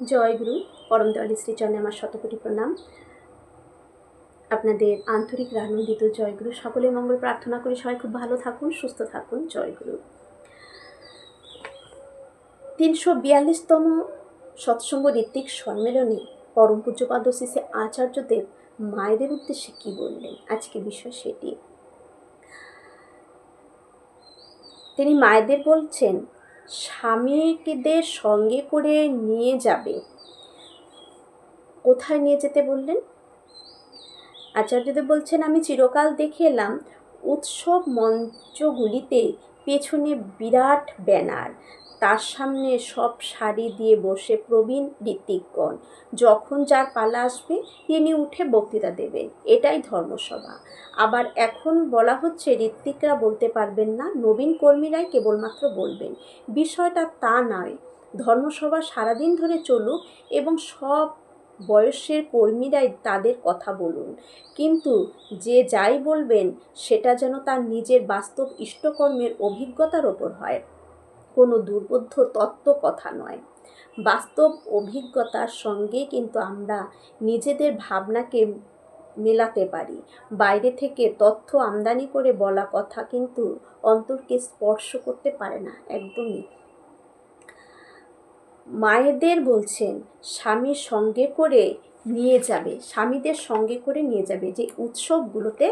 জয় গুরু। পরম দয়ালু শ্রীচরণে আমার শতকোটি প্রণাম। আপনাদের আন্তরিক আনন্দিত জয়গুরু। সকলের মঙ্গল প্রার্থনা করি, সবাই খুব ভালো থাকুন, সুস্থ থাকুন। জয়গুরু। 342তম সৎসঙ্গ ঋত্বিক সম্মেলনে পরম পূজ্যপাদ শ্রী শ্রী আচার্যদেব মায়েদের উদ্দেশ্যে কি বললেন, আজকে বিষয় সেটি। তিনি মায়েদের বলছেন, স্বামীদের সঙ্গে করে নিয়ে যাবে। কোথায় নিয়ে যেতে বললেন? আচার্যদেব বলছেন, আমি চিরকাল দেখে এলাম উৎসব মঞ্চগুলিতে পেছনে বিরাট ব্যানার, তার সামনে সব শাড়ি দিয়ে বসে প্রবীণ ঋত্বিকগণ, যখন যার পালা আসবে তিনি উঠে বক্তৃতা দেবেন, এটাই ধর্মসভা। আবার এখন বলা হচ্ছে ঋত্বিকরা বলতে পারবেন না, নবীন কর্মীরাই কেবলমাত্র বলবেন। বিষয়টা তা নয়, ধর্মসভা সারাদিন ধরে চলুক এবং সব বয়সের কর্মীরাই তাদের কথা বলুন, কিন্তু যে যাই বলবেন সেটা যেন তার নিজের বাস্তব ইষ্টকর্মের অভিজ্ঞতার ওপর হয়, কোনো দুর্বোধ্য তত্ত্ব কথা নয়। বাস্তব অভিজ্ঞতার সঙ্গে কিন্তু আমরা নিজেদের ভাবনাকে মেলাতে পারি। বাইরে থেকে তথ্য আমদানি করে বলা কথা কিন্তু অন্তরকে স্পর্শ করতে পারে না, একদমই। মায়েদের বলছেন স্বামীর সঙ্গে করে নিয়ে যাবে, স্বামীদের সঙ্গে করে নিয়ে যাবে, যে উৎসবগুলোতে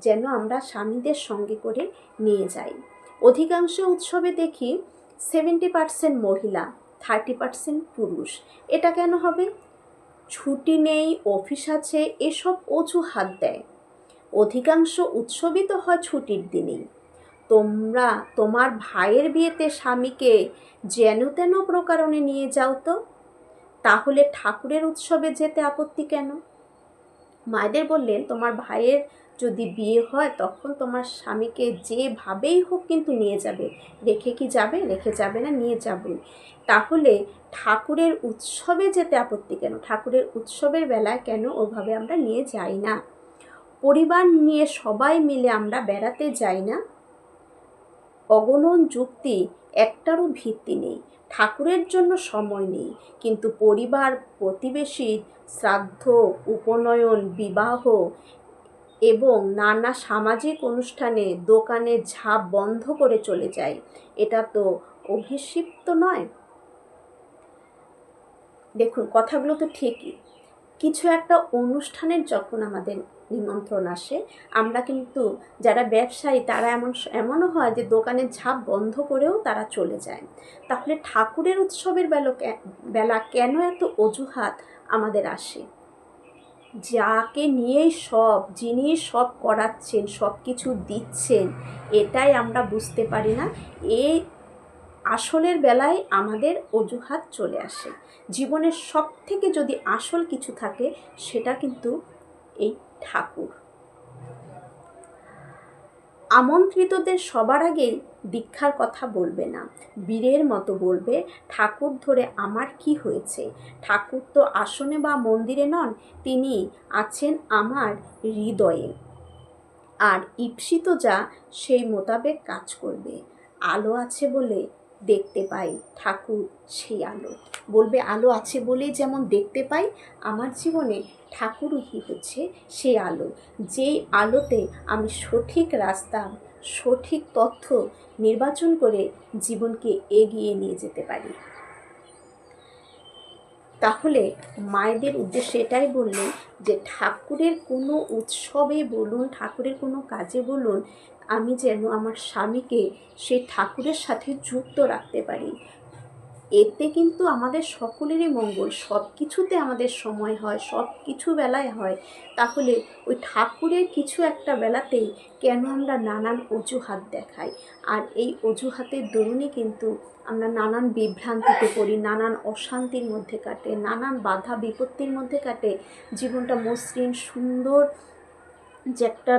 যেন আমরা স্বামীদের সঙ্গে করে নিয়ে যাই। অধিকাংশ উৎসবে দেখি 70% মহিলা, 30% পুরুষ। এটা কেন হবে? ছুটি নেই, অফিস আছে, এসব অজুহাত দেয়। অধিকাংশ উৎসবই তো হয় ছুটির দিনেই। তোমরা তোমার ভাইয়ের বিয়েতে স্বামীকে যেন তেন প্রকারণে নিয়ে যাও তো, তাহলে ঠাকুরের উৎসবে যেতে আপত্তি কেন? মায়েদের বললেন, তোমার ভাইয়ের যদি বিয়ে হয় তখন তোমার স্বামীকে যেভাবেই হোক কিন্তু নিয়ে যাবে। রেখে কি যাবে? রেখে যাবে না, নিয়ে যাবই। তাহলে ঠাকুরের উৎসবে যেতে আপত্তি কেন? ঠাকুরের উৎসবের বেলায় কেন ওভাবে আমরা নিয়ে যাই না? পরিবার নিয়ে সবাই মিলে আমরা বেড়াতে যাই না? অগণন যুক্তি, একটারও ভিত্তি নেই। ঠাকুরের জন্য সময় নেই, কিন্তু পরিবার, প্রতিবেশীর শ্রাদ্ধ, উপনয়ন, বিবাহ এবং নানা সামাজিক অনুষ্ঠানে দোকানের ঝাঁপ বন্ধ করে চলে যায়। এটা তো অভিশিপ্ত নয়? দেখুন, কথাগুলো তো ঠিকই। কিছু একটা অনুষ্ঠানের যখন আমাদের নিমন্ত্রণ আসে, আমরা কিন্তু যারা ব্যবসায়ী তারা এমনও হয় যে দোকানের ঝাঁপ বন্ধ করেও তারা চলে যায়। তাহলে ঠাকুরের উৎসবের বেলা কেন এত অজুহাত আমাদের আসে? যাকে নিয়েই যিনি সব করাচ্ছেন, সব কিছু দিচ্ছেন, এটাই আমরা বুঝতে পারি না। এই আসলের বেলায় আমাদের অজুহাত চলে আসে। জীবনের সব থেকে যদি আসল কিছু থাকে সেটা কিন্তু এই ঠাকুর। আমন্ত্রিতদের সবার আগেই দীক্ষার কথা বলবে না, বীরের মতো বলবে, ঠাকুর ধরে আমার কি হয়েছে? ঠাকুর তো আসনে বা মন্দিরে নন, তিনি আছেন আমার হৃদয়ে। আর ঈপ্সিত যা সেই মোতাবেক কাজ করবে। আলো আছে বলে দেখতে পাই, ঠাকুর সেই আলো। বলবে আলো আছে বলেই যেমন দেখতে পাই, আমার জীবনে ঠাকুরই হচ্ছে সেই আলো, যেই আলোতে আমি সঠিক রাস্তা, সঠিক তথ্য নির্বাচন করে জীবনকে এগিয়ে নিয়ে যেতে পারি। তাহলে মায়েদের উদ্দেশ্যে এটাই বললেন যে ঠাকুরের কোনো উৎসবে বলুন, ঠাকুরের কোনো কাজে বলুন, আমি যেন আমার স্বামীকে সেই ঠাকুরের সাথে যুক্ত রাখতে পারি। এতে কিন্তু আমাদের সকলেরই মঙ্গল। সব কিছুতে আমাদের সময় হয়, সব কিছু বেলায় হয়। তাহলে ওই ঠাকুরের কিছু একটা বেলাতেই কেন আমরা নানান অজুহাত দেখাই? আর এই অজুহাতের দরুনই কিন্তু আমরা নানান বিভ্রান্তিতে পড়ি, নানান অশান্তির মধ্যে কাটে, নানান বাধা বিপত্তির মধ্যে কাটে। জীবনটা মসৃণ সুন্দর যে একটা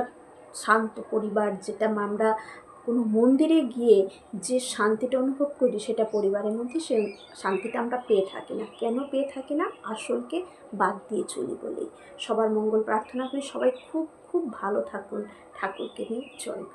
শান্ত পরিবার, যেটা আমরা কোনো মন্দিরে গিয়ে যে শান্তিটা অনুভব করি, সেটা পরিবারের মধ্যে সে শান্তিটা আমরা পেয়ে থাকি না। কেন পেয়ে থাকি না? আসলকে বাদ দিয়ে চলি বলেই। সবার মঙ্গল প্রার্থনা করি, সবাই খুব খুব ভালো থাকুন। ঠাকুরকে নিয়ে জয়।